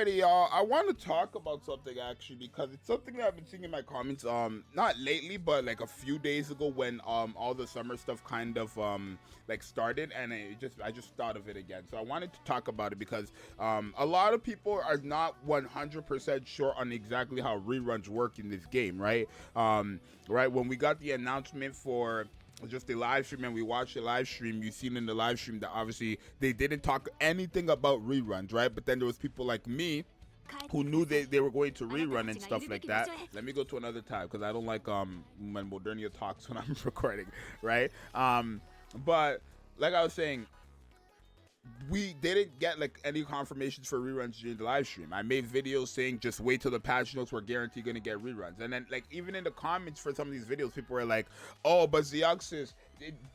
Alrighty, y'all. I want to talk about something actually because it's something that I've been seeing in my comments. Not lately, but like a few days ago when all the summer stuff kind of like started, and I just thought of it again. So I wanted to talk about it because a lot of people are not 100% sure on exactly how reruns work in this game, right? Right when we got the announcement for just the live stream and we watched the live stream, you've seen in the live stream that obviously they didn't talk anything about reruns, right? But then there was people like me who knew they were going to rerun and stuff like that. Let me go to another tab because I don't like when Modernia talks when I'm recording, right? But like I was saying, we didn't get like any confirmations for reruns during the live stream. I made videos saying just wait till the patch notes, we're guaranteed gonna get reruns. And then like even in the comments for some of these videos, people were like, oh, but Zxous,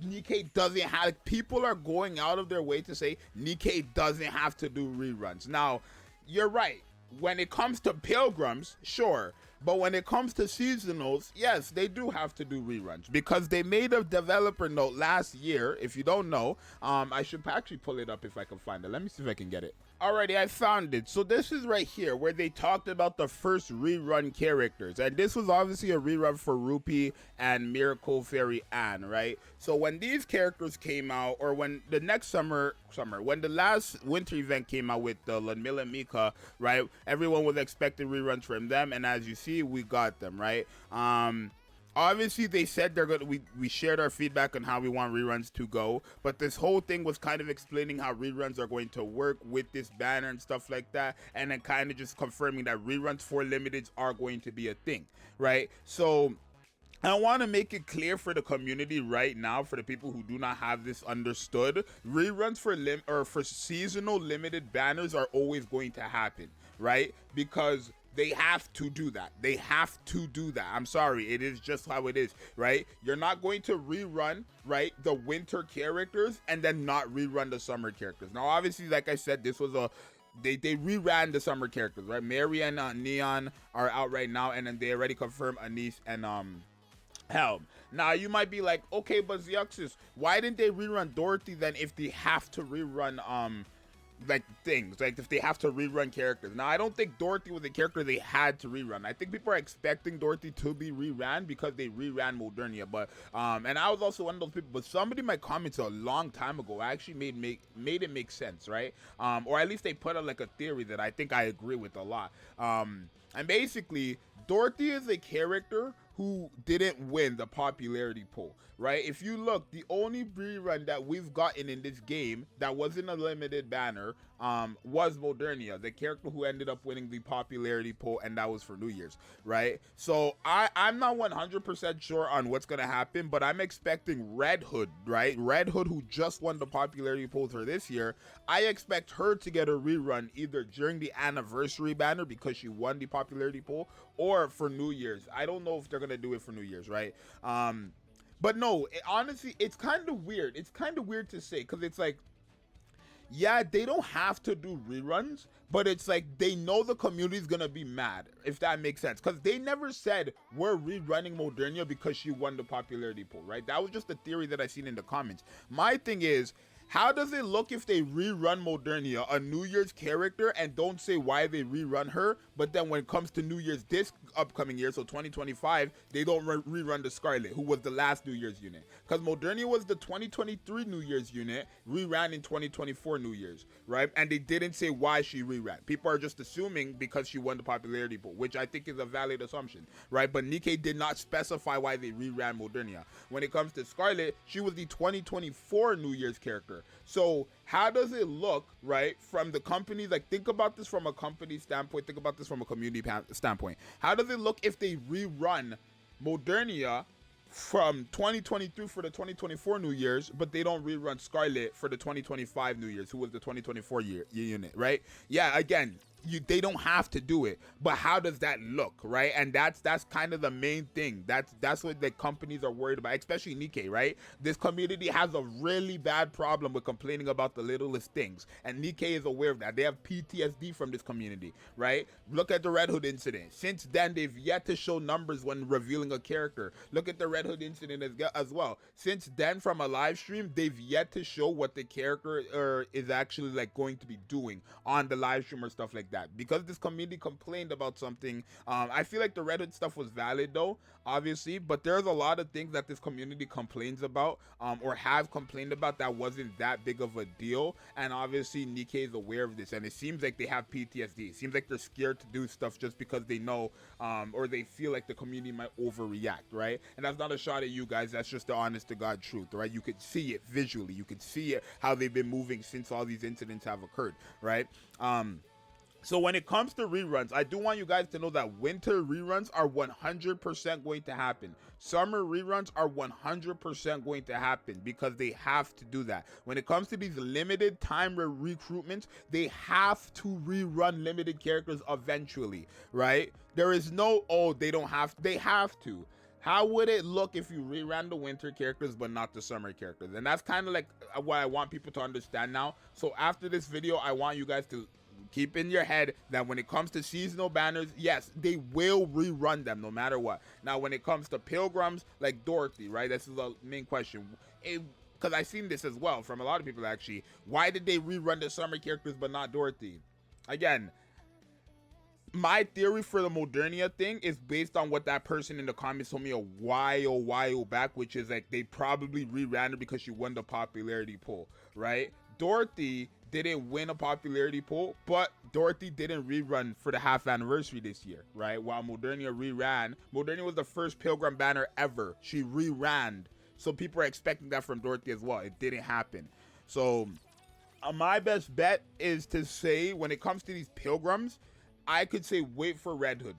Nikke doesn't have, like, people are going out of their way to say Nikke doesn't have to do reruns. Now, you're right. When it comes to Pilgrims, sure. But when it comes to seasonals, yes, they do have to do reruns because they made a developer note last year. If you don't know, I should actually pull it up if I can find it. Let me see if I can get it. Alrighty, I found it. So this is right here where they talked about the first rerun characters. And this was obviously a rerun for Rupee and Miracle Fairy Anne, right? So when these characters came out, or when the next summer, when the last winter event came out with the Ludmilla and Mika, right? Everyone was expecting reruns from them. And as you see, we got them, right? Obviously, they said they're gonna. We shared our feedback on how we want reruns to go, but this whole thing was kind of explaining how reruns are going to work with this banner and stuff like that, and then kind of just confirming that reruns for limiteds are going to be a thing, right? So I want to make it clear for the community right now, for the people who do not have this understood, reruns for seasonal limited banners are always going to happen, right? Because they have to do that. They have to do that. I'm sorry. It is just how it is, right? You're not going to rerun, right, the winter characters and then not rerun the summer characters. Now, obviously, like I said, this was a... They reran the summer characters, right? Mary and Neon are out right now, and then they already confirmed Anise and Helm. Now, you might be like, okay, but Zxous, why didn't they rerun Dorothy then if they have to rerun like things, like if they have to rerun characters? Now, I don't think Dorothy was a character they had to rerun. I think people are expecting Dorothy to be reran because they reran Modernia, but and I was also one of those people, but somebody in my comments a long time ago actually made it make sense, right? Or at least they put out like a theory that I think I agree with a lot. And basically, Dorothy is a character who didn't win the popularity poll, right? If you look, the only rerun that we've gotten in this game that wasn't a limited banner was Modernia, the character who ended up winning the popularity poll, and that was for New Year's, right? So I'm not 100% sure on what's gonna happen, but I'm expecting Red Hood, right? Red Hood, who just won the popularity poll for this year, I expect her to get a rerun either during the anniversary banner because she won the popularity poll, or for New Year's. I don't know if they're gonna do it for New Year's, right? But no, honestly, it's kind of weird. It's kind of weird to say because it's like, yeah, they don't have to do reruns, but it's like they know the community is gonna be mad, if that makes sense, because they never said we're rerunning Modernia because she won the popularity poll, right? That was just a theory that I seen in the comments. My thing is, how does it look if they rerun Modernia, a New Year's character, and don't say why they rerun her, but then when it comes to New Year's this upcoming year, so 2025, they don't rerun the Scarlet, who was the last New Year's unit? Because Modernia was the 2023 New Year's unit, reran in 2024 New Year's, right? And they didn't say why she reran. People are just assuming because she won the popularity poll, which I think is a valid assumption, right? But Nikke did not specify why they reran Modernia. When it comes to Scarlet, she was the 2024 New Year's character. So how does it look, right, from the company? Like, think about this from a company standpoint. Think about this from a community standpoint. How does it look if they rerun Modernia from 2023 for the 2024 New Year's, but they don't rerun Scarlet for the 2025 New Year's, who was the 2024 unit, right? Yeah, again, they don't have to do it, but how does that look, right? And that's kind of the main thing. That's what the companies are worried about, especially Nikke, right? This community has a really bad problem with complaining about the littlest things, and Nikke is aware of that. They have PTSD from this community, right? Look at the Red Hood incident. Since then, they've yet to show numbers when revealing a character. Look at the Red Hood incident as well. Since then, from a live stream, they've yet to show what the character is actually like going to be doing on the live stream or stuff like that. that. Because this community complained about something, I feel like the Red Hood stuff was valid though, obviously, but there's a lot of things that this community complains about, or have complained about, that wasn't that big of a deal, and obviously Nikke is aware of this, and it seems like they have PTSD. It seems like they're scared to do stuff just because they know, or they feel like the community might overreact, right? And that's not a shot at you guys, that's just the honest to God truth, right? You could see it visually, you could see it, how they've been moving since all these incidents have occurred, right? So when it comes to reruns, I do want you guys to know that winter reruns are 100% going to happen. Summer reruns are 100% going to happen, because they have to do that. When it comes to these limited time recruitments, they have to rerun limited characters eventually, right? There is no, oh, they don't have, they have to. How would it look if you reran the winter characters but not the summer characters? And that's kind of like what I want people to understand now. So after this video, I want you guys to keep in your head that when it comes to seasonal banners, yes, they will rerun them no matter what. Now, when it comes to pilgrims like Dorothy, right? This is the main question. Because I've seen this as well from a lot of people actually. Why did they rerun the summer characters but not Dorothy? Again, my theory for the Modernia thing is based on what that person in the comments told me a while back, which is like they probably reran her because she won the popularity poll, right? Dorothy didn't win a popularity poll, but Dorothy didn't rerun for the half anniversary this year, right? While Modernia reran. Modernia was the first Pilgrim banner ever. She reran. So people are expecting that from Dorothy as well. It didn't happen. So my best bet is to say, when it comes to these Pilgrims, I could say wait for Red Hood.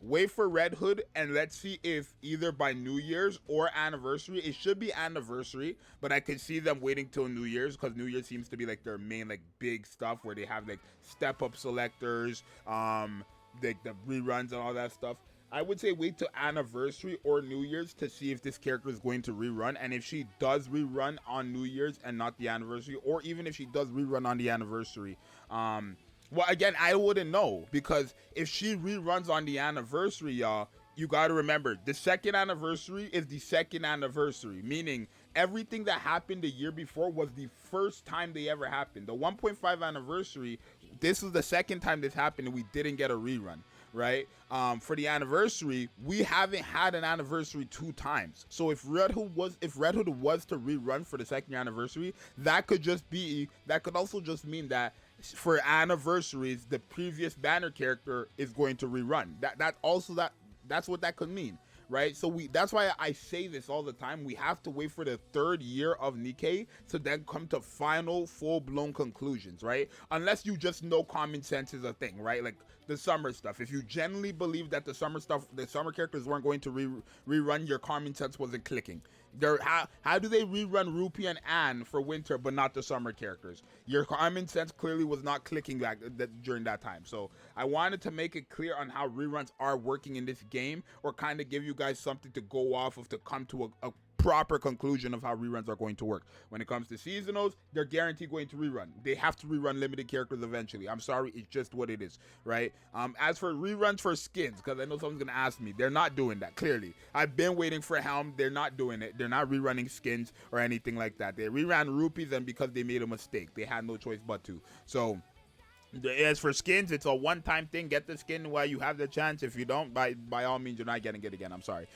Wait for Red Hood, and let's see if either by New Year's or anniversary, it should be anniversary, but I could see them waiting till New Year's, because New Year's seems to be like their main like big stuff where they have like step up selectors, like the reruns and all that stuff. I would say wait till anniversary or New Year's to see if this character is going to rerun, and if she does rerun on New Year's and not the anniversary, or even if she does rerun on the anniversary, well, again, I wouldn't know, because if she reruns on the anniversary, y'all, you got to remember, the second anniversary is the second anniversary, meaning everything that happened the year before was the first time they ever happened. The 1.5 anniversary, this was the second time this happened, and we didn't get a rerun, right? For the anniversary, we haven't had an anniversary 2 times. So if Red Hood was to rerun for the second anniversary, that could also just mean that for anniversaries, the previous banner character is going to rerun. That's what that could mean, right? So that's why I say this all the time. We have to wait for the 3rd year of Nikke to then come to final full-blown conclusions, right? Unless you just know common sense is a thing, right? Like the summer stuff. If you genuinely believe that the summer characters weren't going to rerun, your common sense wasn't clicking. How do they rerun Rupee and Anne for winter but not the summer characters? Your common sense clearly was not clicking during that time. So I wanted to make it clear on how reruns are working in this game, or kind of give you guys something to go off of to come to a proper conclusion of how reruns are going to work. When it comes to seasonals, they're guaranteed going to rerun. They have to rerun limited characters eventually. I'm sorry, it's just what it is, right? As for reruns for skins, because I know someone's gonna ask me, they're not doing that. Clearly, I've been waiting for Helm. They're not doing it. They're not rerunning skins or anything like that. They reran rupees, and because they made a mistake, they had no choice but to. So as for skins, it's a one-time thing. Get the skin while you have the chance. If you don't, by all means, you're not getting it again. I'm sorry.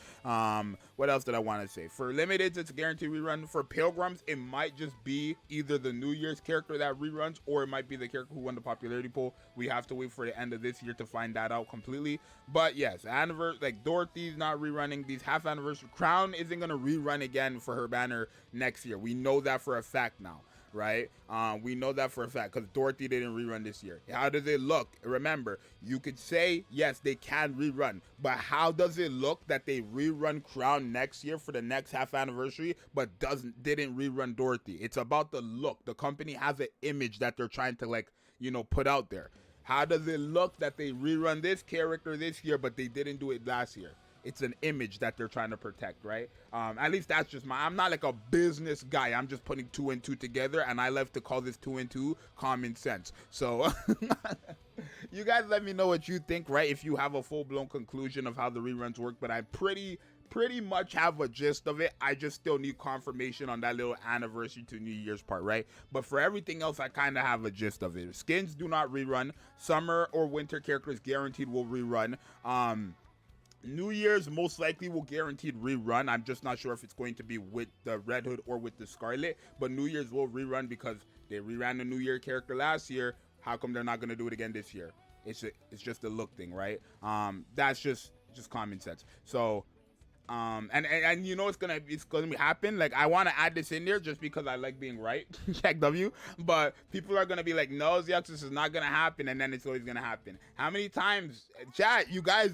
What else did I want to say? For limiteds, it's a guaranteed rerun. For pilgrims, it might just be either the New Year's character that reruns, or it might be the character who won the popularity poll. We have to wait for the end of this year to find that out completely. But yes, like Dorothy's not rerunning. These half anniversary, Crown isn't gonna rerun again for her banner next year. We know that for a fact now, right? We know that for a fact, because Dorothy didn't rerun this year. How does it look? Remember, you could say, yes, they can rerun, but how does it look that they rerun Crown next year for the next half anniversary, but didn't rerun Dorothy? It's about the look. The company has an image that they're trying to, like, put out there. How does it look that they rerun this character this year, but they didn't do it last year? It's an image that they're trying to protect, right? At least that's just I'm not like a business guy. I'm just putting 2 and 2 together, and I love to call this 2 and 2 common sense. So you guys let me know what you think, right? If you have a full-blown conclusion of how the reruns work, but I'm pretty pretty much have a gist of it. I just still need confirmation on that little anniversary to New Year's part, right? But for everything else, I kind of have a gist of it. Skins do not rerun. Summer or winter characters guaranteed will rerun. New Year's most likely will guaranteed rerun. I'm just not sure if it's going to be with the Red Hood or with the Scarlet, but New Year's will rerun because they reran the New Year character last year. How come they're not going to do it again this year? It's just a look thing, right? That's just common sense. So and you know it's gonna happen. Like, I want to add this in there just because I like being right. Check W. But people are gonna be like, no, Zxous, this is not gonna happen, and then it's always gonna happen. How many times, chat, you guys?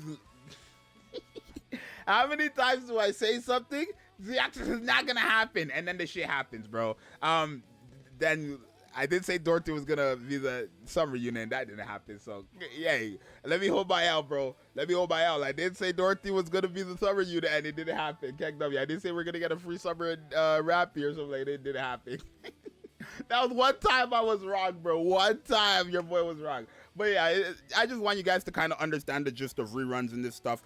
How many times do I say something? Zxous is not gonna happen, and then the shit happens, bro. Then I did say Dorothy was gonna be the summer unit, and that didn't happen. So yay, let me hold my L, bro. Let me hold my L. I did say Dorothy was gonna be the summer unit, and it didn't happen. Keck W. I did say we're gonna get a free summer Rappy or something like that. It didn't happen. That was one time I was wrong, bro. One time your boy was wrong. But yeah, I just want you guys to kind of understand the gist of reruns and this stuff,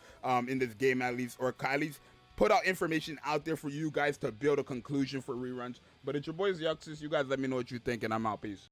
in this game at least, or at least put out information out there for you guys to build a conclusion for reruns. But it's your boy Zxous. You guys let me know what you think, and I'm out. Peace.